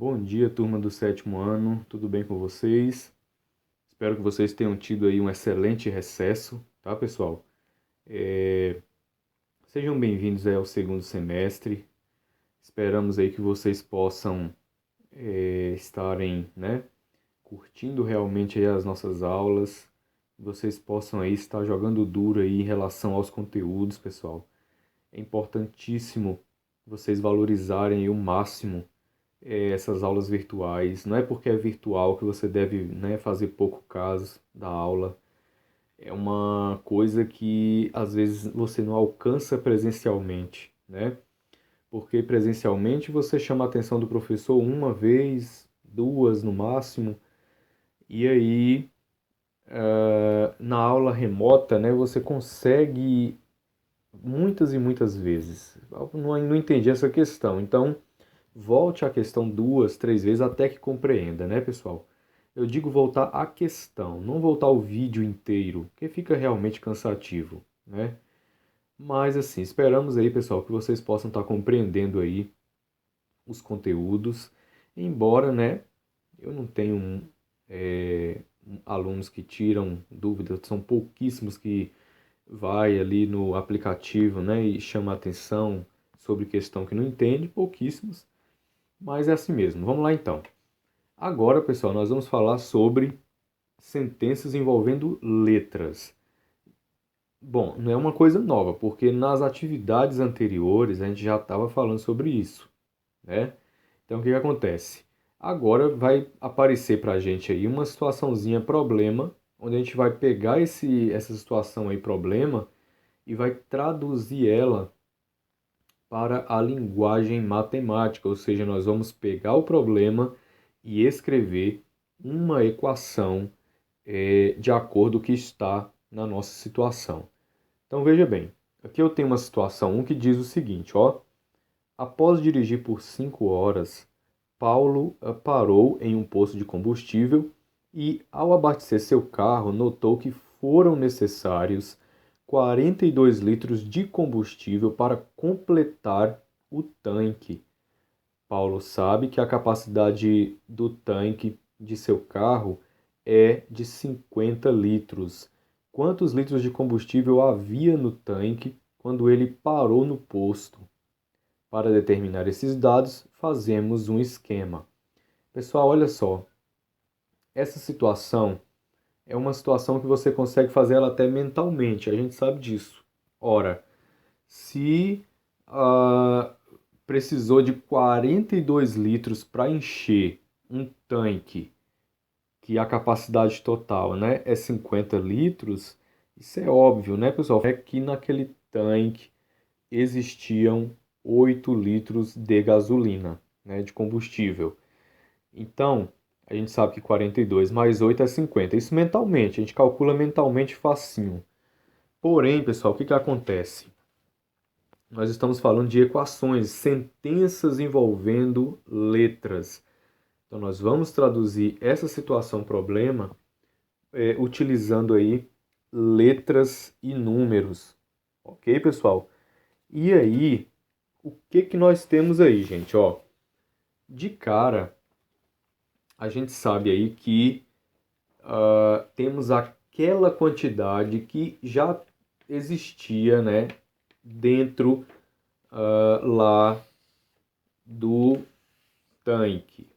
Bom dia, turma do sétimo ano, tudo bem com vocês? Espero que vocês tenham tido aí um excelente recesso, tá, pessoal? Sejam bem-vindos aí ao segundo semestre. Esperamos aí que vocês possam estarem, né, curtindo realmente aí as nossas aulas. Vocês possam aí estar jogando duro aí em relação aos conteúdos, pessoal. É importantíssimo vocês valorizarem aí o máximo essas aulas virtuais. Não é porque é virtual que você deve, né, fazer pouco caso da aula. É uma coisa que às vezes você não alcança presencialmente, né? Porque presencialmente você chama a atenção do professor uma vez, duas no máximo, e aí na aula remota, né, você consegue muitas e muitas vezes. Eu não entendi essa questão. Então, volte à questão duas, três vezes até que compreenda, né, pessoal? Eu digo voltar à questão, não voltar ao vídeo inteiro, que fica realmente cansativo, né? Mas assim, esperamos aí, pessoal, que vocês possam estar compreendendo aí os conteúdos, embora, né, eu não tenho alunos que tiram dúvidas, são pouquíssimos que vai ali no aplicativo, né, e chama a atenção sobre questão que não entende, pouquíssimos, mas é assim mesmo. Vamos lá então. Agora, pessoal, nós vamos falar sobre sentenças envolvendo letras. Bom, não é uma coisa nova, porque nas atividades anteriores a gente já estava falando sobre isso, né? Então, o que que acontece? Agora vai aparecer para a gente aí uma situaçãozinha problema, onde a gente vai pegar essa situação aí problema e vai traduzir ela para a linguagem matemática, ou seja, nós vamos pegar o problema e escrever uma equação de acordo com o que está na nossa situação. Então veja bem, aqui eu tenho uma situação 1 que diz o seguinte, ó. Após dirigir por 5 horas, Paulo parou em um posto de combustível e, ao abastecer seu carro, notou que foram necessários 42 litros de combustível para completar o tanque. Paulo sabe que a capacidade do tanque de seu carro é de 50 litros. Quantos litros de combustível havia no tanque quando ele parou no posto? Para determinar esses dados, fazemos um esquema. Pessoal, olha só. Essa situação é uma situação que você consegue fazer ela até mentalmente, a gente sabe disso. Ora, se ah, precisou de 42 litros para encher um tanque, que a capacidade total, né, é 50 litros, isso é óbvio, né, pessoal? É que naquele tanque existiam 8 litros de gasolina, né, de combustível. Então, a gente sabe que 42 mais 8 é 50. Isso mentalmente, a gente calcula mentalmente facinho. Porém, pessoal, o que que acontece? Nós estamos falando de equações, sentenças envolvendo letras. Então, nós vamos traduzir essa situação problema utilizando aí letras e números. Ok, pessoal? E aí, o que que nós temos aí, gente? Ó, de cara, a gente sabe aí que temos aquela quantidade que já existia, né, dentro lá do tanque.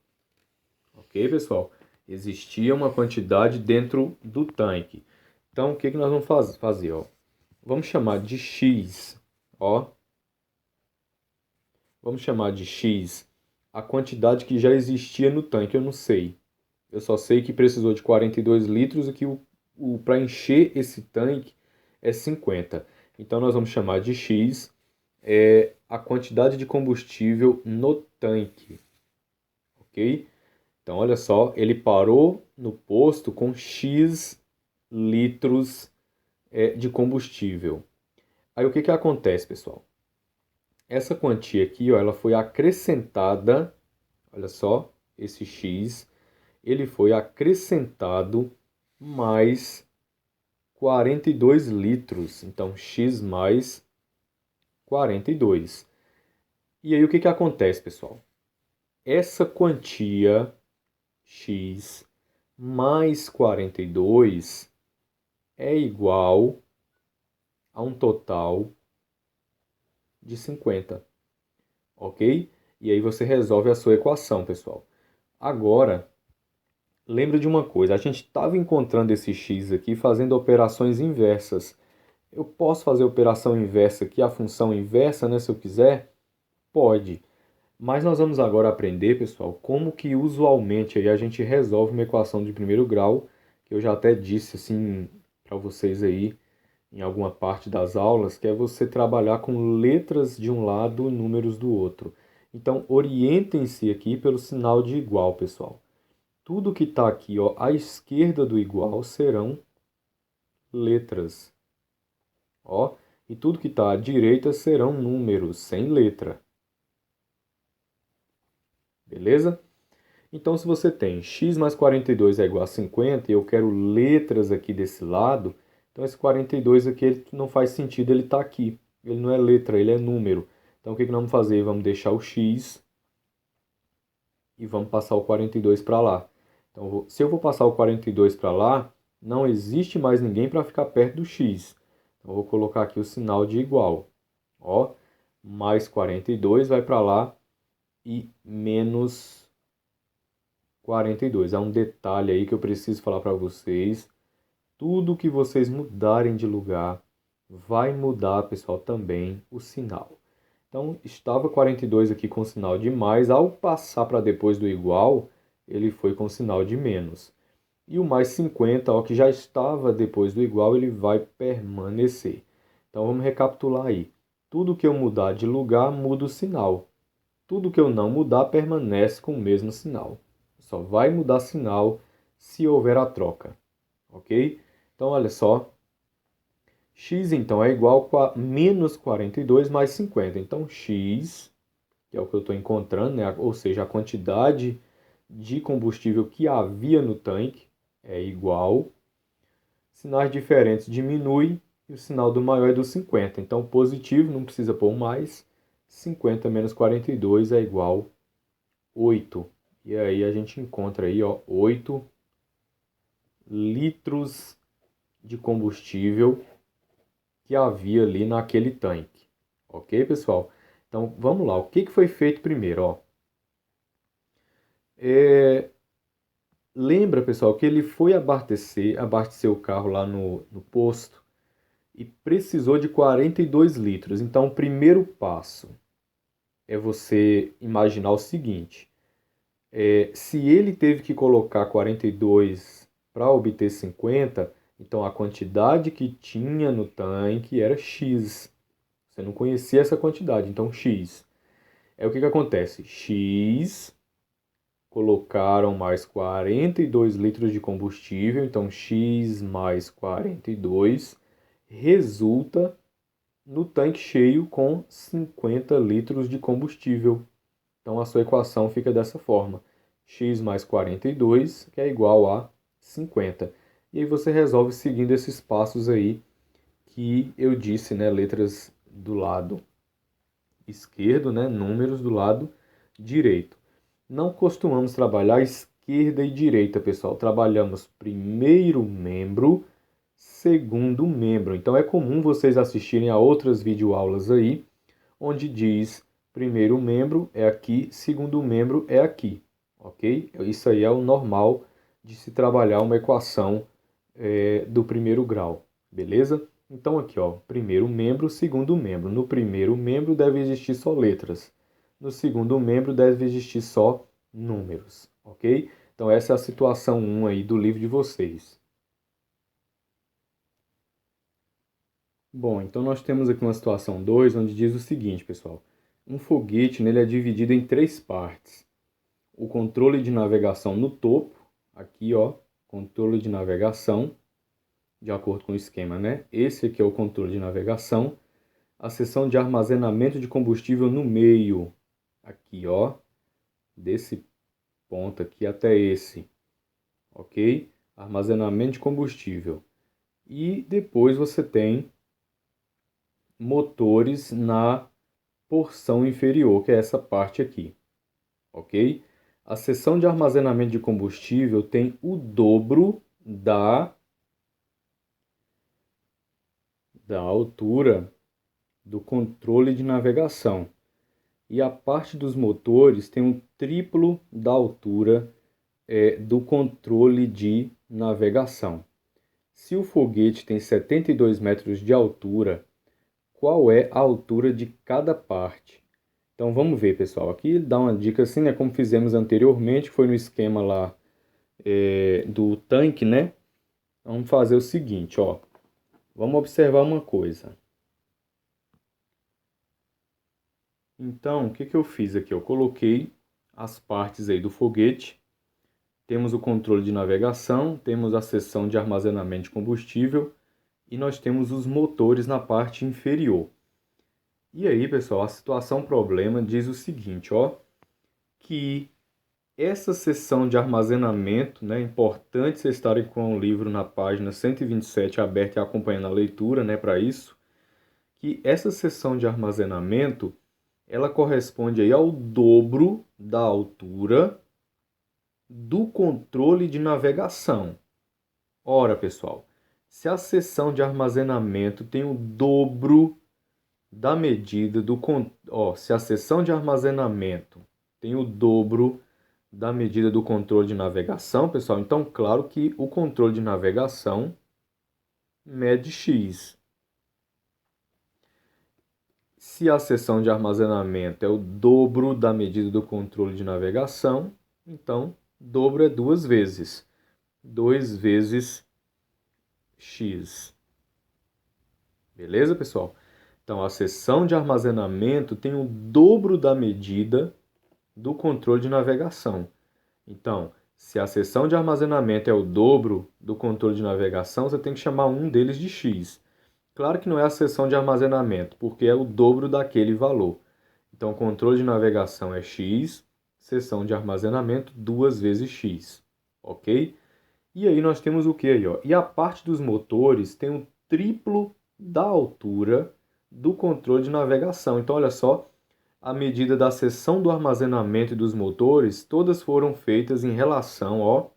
Ok, pessoal? Existia uma quantidade dentro do tanque. Então, o que que nós vamos fazer? Ó? Vamos chamar de X, ó. Vamos chamar de X a quantidade que já existia no tanque. Eu não sei. Eu só sei que precisou de 42 litros e que para encher esse tanque é 50. Então, nós vamos chamar de X a quantidade de combustível no tanque. Ok? Então, olha só, ele parou no posto com X litros de combustível. Aí o que que acontece, pessoal? Essa quantia aqui, ó, ela foi acrescentada, olha só, esse X, ele foi acrescentado mais 42 litros. Então, X mais 42. E aí o que que acontece, pessoal? essa quantia x mais 42 é igual a um total de 50, ok? E aí você resolve a sua equação, pessoal. Agora, lembra de uma coisa, a gente estava encontrando esse x aqui fazendo operações inversas. Eu posso fazer operação inversa aqui, a função inversa, né, se eu quiser? Pode. Mas nós vamos agora aprender, pessoal, como que usualmente aí a gente resolve uma equação de primeiro grau, que eu já até disse assim para vocês aí em alguma parte das aulas, que é você trabalhar com letras de um lado e números do outro. Então, orientem-se aqui pelo sinal de igual, pessoal. Tudo que está aqui, ó, à esquerda do igual serão letras, ó, e tudo que está à direita serão números sem letra. Beleza? Então, se você tem x mais 42 é igual a 50 e eu quero letras aqui desse lado, então esse 42 aqui ele não faz sentido ele estar aqui. Ele não é letra, ele é número. Então, o que nós vamos fazer? Vamos deixar o x e vamos passar o 42 para lá. Então, se eu vou passar o 42 para lá, não existe mais ninguém para ficar perto do x. Então, eu vou colocar aqui o sinal de igual. Ó, mais 42 vai para lá e menos 42. Há um detalhe aí que eu preciso falar para vocês. Tudo que vocês mudarem de lugar vai mudar, pessoal, também o sinal. Então, estava 42 aqui com sinal de mais, ao passar para depois do igual, ele foi com sinal de menos. E o mais 50, ó, que já estava depois do igual, ele vai permanecer. Então, vamos recapitular aí. Tudo que eu mudar de lugar, muda o sinal. Tudo que eu não mudar, permanece com o mesmo sinal. Só vai mudar sinal se houver a troca, ok? Então, olha só, x então é igual a menos 42 mais 50. Então, x, que é o que eu estou encontrando, né? Ou seja, a quantidade de combustível que havia no tanque é igual. Sinais diferentes diminuem e o sinal do maior é do 50. Então, positivo, não precisa pôr mais. 50 menos 42 é igual a 8. E aí a gente encontra aí, ó, 8 litros de combustível que havia ali naquele tanque. Ok, pessoal? Então, vamos lá. O que foi feito primeiro? Ó? Lembra, pessoal, que ele foi abastecer o carro lá no posto e precisou de 42 litros. Então, o primeiro passo é você imaginar o seguinte. Se ele teve que colocar 42 para obter 50, então a quantidade que tinha no tanque era X. Você não conhecia essa quantidade, então X. O que acontece? X colocaram mais 42 litros de combustível, então X mais 42 resulta no tanque cheio com 50 litros de combustível. Então a sua equação fica dessa forma: x mais 42, que é igual a 50. E aí você resolve seguindo esses passos aí que eu disse, né, letras do lado esquerdo, né, números do lado direito. Não costumamos trabalhar esquerda e direita, pessoal. Trabalhamos primeiro membro, segundo membro. Então é comum vocês assistirem a outras videoaulas aí, onde diz primeiro membro é aqui, segundo membro é aqui, ok? Isso aí é o normal de se trabalhar uma equação do primeiro grau, beleza? Então aqui, ó, primeiro membro, segundo membro. No primeiro membro deve existir só letras. No segundo membro deve existir só números, ok? Então essa é a situação 1 aí do livro de vocês. Bom, então nós temos aqui uma situação 2, onde diz o seguinte, pessoal. Um foguete nele é dividido em três partes. O controle de navegação no topo, aqui ó, controle de navegação, de acordo com o esquema, né? Esse aqui é o controle de navegação. A seção de armazenamento de combustível no meio, aqui ó, desse ponto aqui até esse, ok? Armazenamento de combustível. E depois você tem motores na porção inferior, que é essa parte aqui. ok? A seção de armazenamento de combustível tem o dobro da altura do controle de navegação. E a parte dos motores tem o triplo da altura do controle de navegação. Se o foguete tem 72 metros de altura, qual é a altura de cada parte? Então vamos ver, pessoal. Aqui dá uma dica assim, né? Como fizemos anteriormente, foi no esquema lá do tanque, né? Vamos fazer o seguinte, ó. Vamos observar uma coisa. Então, o que eu fiz aqui? Eu coloquei as partes aí do foguete. Temos o controle de navegação, temos a seção de armazenamento de combustível e nós temos os motores na parte inferior. E aí, pessoal, a situação problema diz o seguinte, ó, que essa seção de armazenamento, né, é importante vocês estarem com o livro na página 127 aberto e acompanhando a leitura, né, para isso, que essa seção de armazenamento, ela corresponde aí ao dobro da altura do controle de navegação. Ora, pessoal, se a seção de armazenamento tem o dobro da medida do se a seção de armazenamento tem o dobro da medida do controle de navegação, pessoal, então claro que o controle de navegação mede x. Se a seção de armazenamento é o dobro da medida do controle de navegação, então dobro é 2 vezes. 2 vezes x. Beleza, pessoal? Então, a seção de armazenamento tem o dobro da medida do controle de navegação. Então, se a seção de armazenamento é o dobro do controle de navegação, você tem que chamar um deles de x. Claro que não é a seção de armazenamento, porque é o dobro daquele valor. Então, controle de navegação é x, seção de armazenamento 2 vezes x, ok? E aí nós temos o que aí, ó? E a parte dos motores tem o triplo da altura do controle de navegação. Então, olha só, a medida da seção do armazenamento e dos motores, todas foram feitas em relação, ó,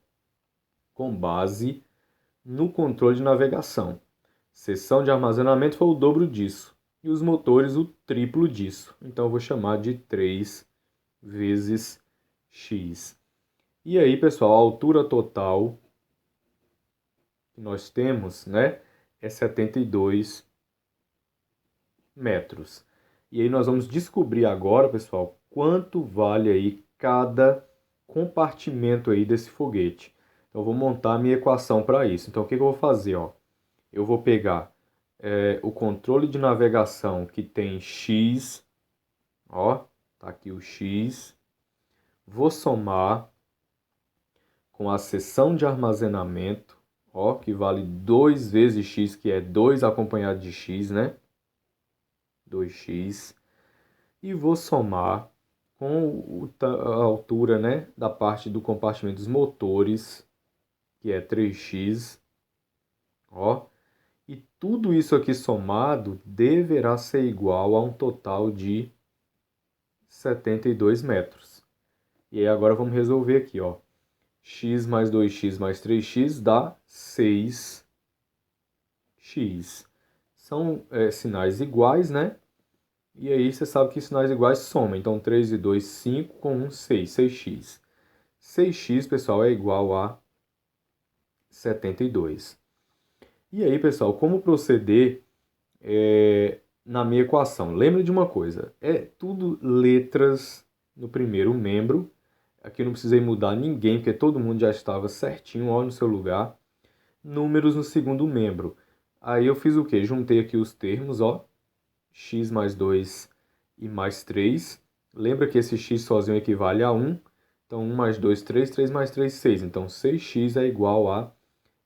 com base no controle de navegação. Seção de armazenamento foi o dobro disso. E os motores o triplo disso. Então, eu vou chamar de 3 vezes x. E aí, pessoal, a altura total que nós temos, né, é 72 metros. E aí nós vamos descobrir agora, pessoal, quanto vale aí cada compartimento aí desse foguete. Então, eu vou montar a minha equação para isso. Então, o que eu vou fazer, ó? Eu vou pegar o controle de navegação que tem x, ó, tá aqui o x. Vou somar com a seção de armazenamento, ó, que vale 2 vezes x, que é 2 acompanhado de x, né? 2x. E vou somar com a altura, né, da parte do compartimento dos motores, que é 3x, ó. E tudo isso aqui somado deverá ser igual a um total de 72 metros. E aí agora vamos resolver aqui, ó. X mais 2x mais 3x dá 6x. São sinais iguais, né? E aí você sabe que sinais iguais somam. Então 3 e 2, 5, com 1, 6. 6x. 6x, pessoal, é igual a 72. E aí, pessoal, como proceder na minha equação? Lembre de uma coisa. É tudo letras no primeiro membro. Aqui eu não precisei mudar ninguém, porque todo mundo já estava certinho, ó, no seu lugar. Números no segundo membro. Aí eu fiz o quê? Juntei aqui os termos, ó. X mais 2 e mais 3. Lembra que esse x sozinho equivale a 1. Então, 1 mais 2, 3. 3 mais 3, 6. Então, 6x é igual a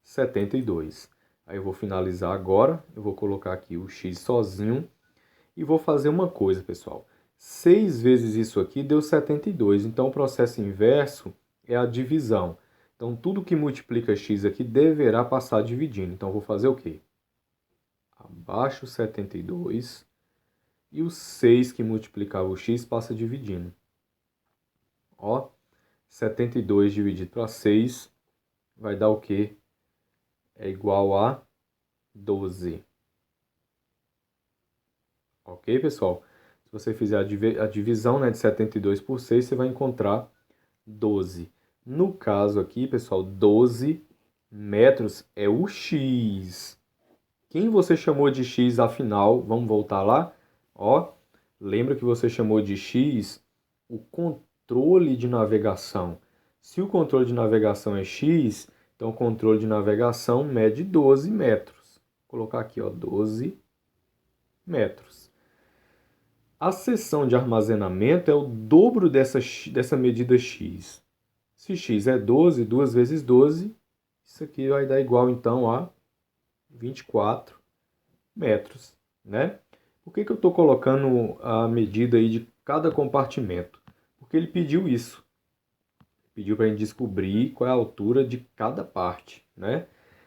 72. Aí eu vou finalizar agora. Eu vou colocar aqui o x sozinho. E vou fazer uma coisa, pessoal. 6 vezes isso aqui deu 72. Então, o processo inverso é a divisão. Então, tudo que multiplica x aqui deverá passar dividindo. Então, eu vou fazer o quê? Abaixo 72. E o 6 que multiplicava o x passa dividindo. Ó, 72 dividido para 6 vai dar o quê? É igual a 12. Ok, pessoal? Se você fizer a divisão, né, de 72 por 6, você vai encontrar 12. No caso aqui, pessoal, 12 metros é o x. Quem você chamou de x afinal? Vamos voltar lá? Ó, lembra que você chamou de x o controle de navegação. Se o controle de navegação é x, então o controle de navegação mede 12 metros. Vou colocar aqui, ó, 12 metros. A seção de armazenamento é o dobro dessa medida x. Se x é 12, 2 vezes 12, isso aqui vai dar igual então a 24 metros, né? Por que eu estou colocando a medida aí de cada compartimento? Porque ele pediu isso. Pediu para a gente descobrir qual é a altura de cada parte, né?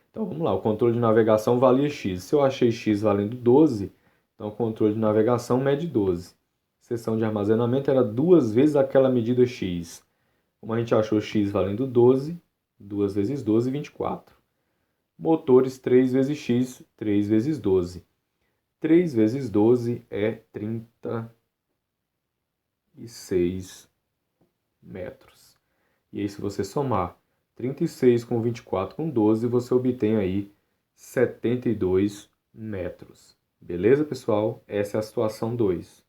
Então vamos lá, o controle de navegação valia x. Se eu achei x valendo 12, então o controle de navegação mede 12. Seção de armazenamento era 2 vezes aquela medida x. Como a gente achou x valendo 12, 2 vezes 12, 24. Motores 3 vezes x, 3 vezes 12. 3 vezes 12 é 36 metros. E aí, se você somar 36 com 24 com 12, você obtém aí 72 metros. Beleza, pessoal? Essa é a situação 2.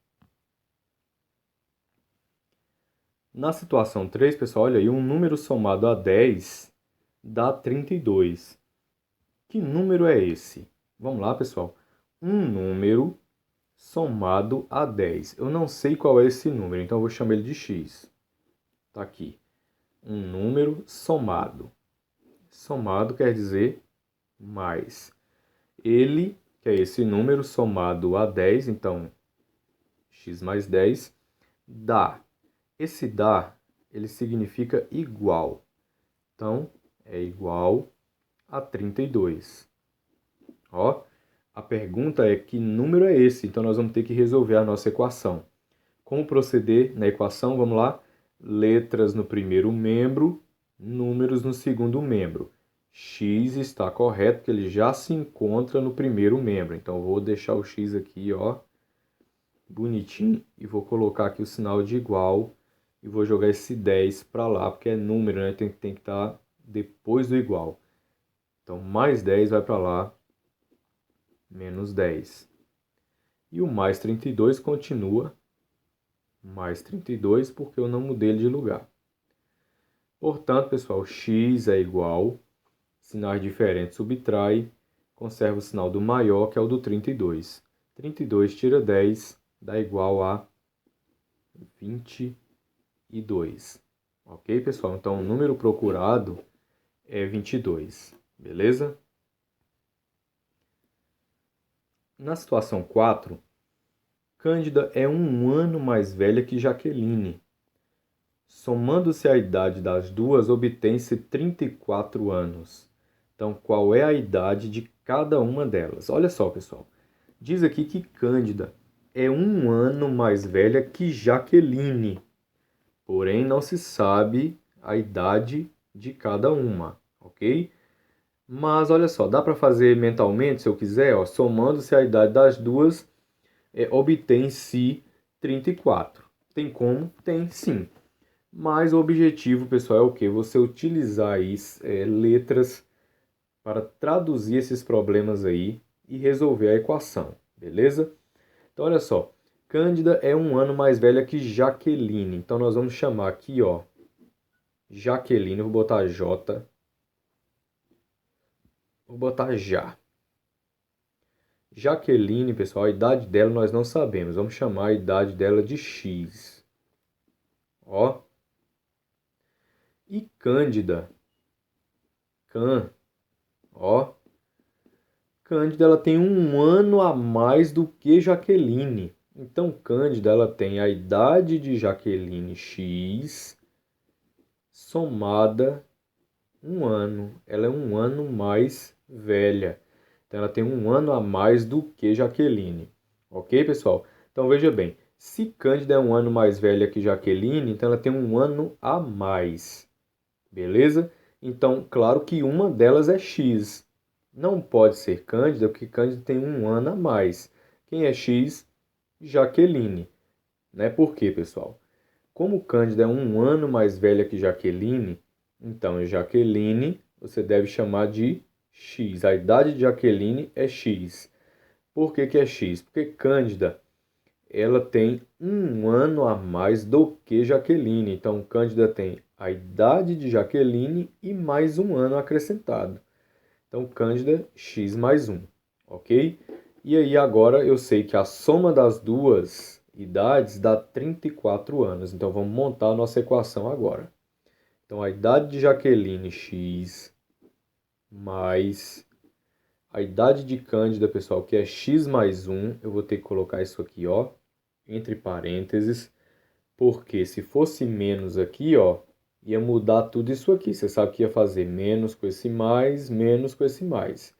Na situação 3, pessoal, olha aí, um número somado a 10 dá 32. Que número é esse? Vamos lá, pessoal. Um número somado a 10. Eu não sei qual é esse número, então eu vou chamar ele de x. Tá aqui. Um número somado. Somado quer dizer mais. Ele, que é esse número somado a 10, então x mais 10, dá. Esse dá, ele significa igual. Então, é igual a 32. Ó, a pergunta é que número é esse? Então, nós vamos ter que resolver a nossa equação. Como proceder na equação? Vamos lá. Letras no primeiro membro, números no segundo membro. X está correto, porque ele já se encontra no primeiro membro. Então, eu vou deixar o x aqui, ó, bonitinho, e vou colocar aqui o sinal de igual, e vou jogar esse 10 para lá, porque é número, né? Tem que estar depois do igual. Então, mais 10 vai para lá, menos 10. E o mais 32 continua mais 32, porque eu não mudei ele de lugar. Portanto, pessoal, x é igual, sinais diferentes subtrai, conserva o sinal do maior, que é o do 32. 32 tira 10, dá igual a 22. Ok, pessoal? Então, o número procurado é 22, beleza? Na situação 4, Cândida é um ano mais velha que Jaqueline. Somando-se a idade das duas, obtém-se 34 anos. Então, qual é a idade de cada uma delas? Olha só, pessoal. Diz aqui que Cândida é um ano mais velha que Jaqueline. Porém, não se sabe a idade de cada uma, ok? Mas olha só, dá para fazer mentalmente, se eu quiser, ó, somando-se a idade das duas, obtém-se 34. Tem como? Tem sim. Mas o objetivo, pessoal, é o quê? Você utilizar aí, letras para traduzir esses problemas aí e resolver a equação, beleza? Então, olha só. Cândida é um ano mais velha que Jaqueline. Então, nós vamos chamar aqui, ó, Jaqueline, vou botar J, vou botar Já. Jaqueline, pessoal, a idade dela nós não sabemos. Vamos chamar a idade dela de X. Ó. E Cândida, ó. Cândida ela tem um ano a mais do que Jaqueline. Então, Cândida ela tem a idade de Jaqueline X somada um ano. Ela é um ano mais velha. Então, ela tem um ano a mais do que Jaqueline. Ok, pessoal? Então, veja bem. Se Cândida é um ano mais velha que Jaqueline, então ela tem um ano a mais. Beleza? Então, claro que uma delas é X. Não pode ser Cândida, porque Cândida tem um ano a mais. Quem é X? Jaqueline. Né? Por quê, pessoal? Como Cândida é um ano mais velha que Jaqueline, então Jaqueline você deve chamar de X. A idade de Jaqueline é X. Por que que é X? Porque Cândida ela tem um ano a mais do que Jaqueline. Então, Cândida tem a idade de Jaqueline e mais um ano acrescentado. Então, Cândida, X mais um, ok? E aí, agora eu sei que a soma das duas idades dá 34 anos. Então, vamos montar a nossa equação agora. Então, a idade de Jaqueline, X, mais a idade de Cândida, pessoal, que é X mais um. Eu vou ter que colocar isso aqui, ó, entre parênteses, porque se fosse menos aqui, ó, ia mudar tudo isso aqui. Você sabe que ia fazer menos com esse mais, menos com esse mais.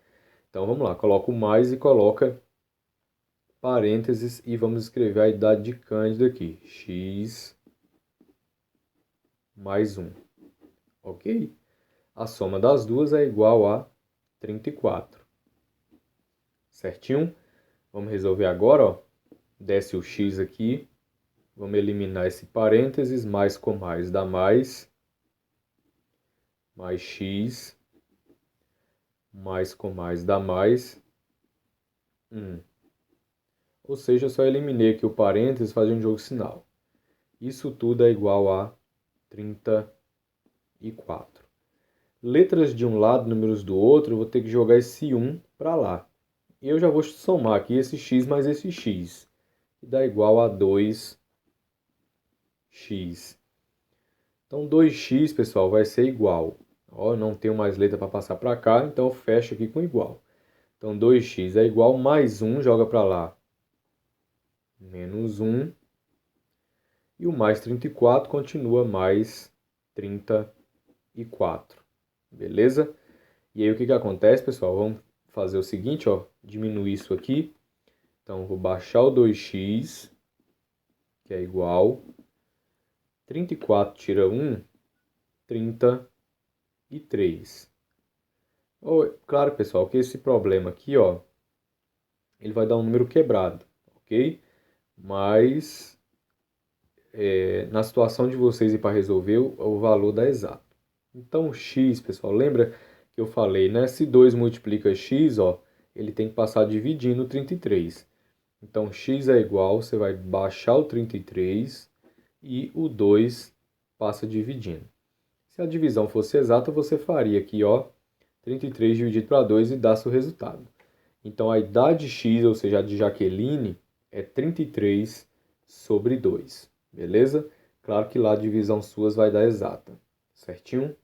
Então vamos lá, coloca o mais e coloca parênteses e vamos escrever a idade de Cândida aqui. X mais um, ok? A soma das duas é igual a 34. Certinho? Vamos resolver agora, ó. Desce o x aqui. Vamos eliminar esse parênteses, mais com mais dá mais x, mais com mais dá mais 1. Ou seja, eu só eliminei aqui o parênteses fazendo um jogo sinal. Isso tudo é igual a 34. Letras de um lado, números do outro, eu vou ter que jogar esse 1 para lá. E eu já vou somar aqui esse x mais esse x. Que dá igual a 2x. Então 2x, pessoal, vai ser igual. Ó, não tenho mais letra para passar para cá, então eu fecho aqui com igual. Então 2x é igual, mais 1, joga para lá. Menos 1. E o mais 34 continua mais 34. Beleza? E aí o que que acontece, pessoal? Vamos fazer o seguinte, ó. Diminuir isso aqui. Então vou baixar o 2x, que é igual. 34 tira 1, 33. Claro, pessoal, que esse problema aqui, ó, ele vai dar um número quebrado, ok? Mas na situação de vocês ir para resolver, o valor dá exato. Então, x, pessoal, lembra que eu falei, né? Se 2 multiplica x, ó, ele tem que passar dividindo o 33. Então, x é igual, você vai baixar o 33 e o 2 passa dividindo. Se a divisão fosse exata, você faria aqui, ó, 33 dividido para 2 e dá seu resultado. Então, a idade x, ou seja, a de Jaqueline, é 33 sobre 2. Beleza? Claro que lá a divisão suas vai dar exata. Certinho?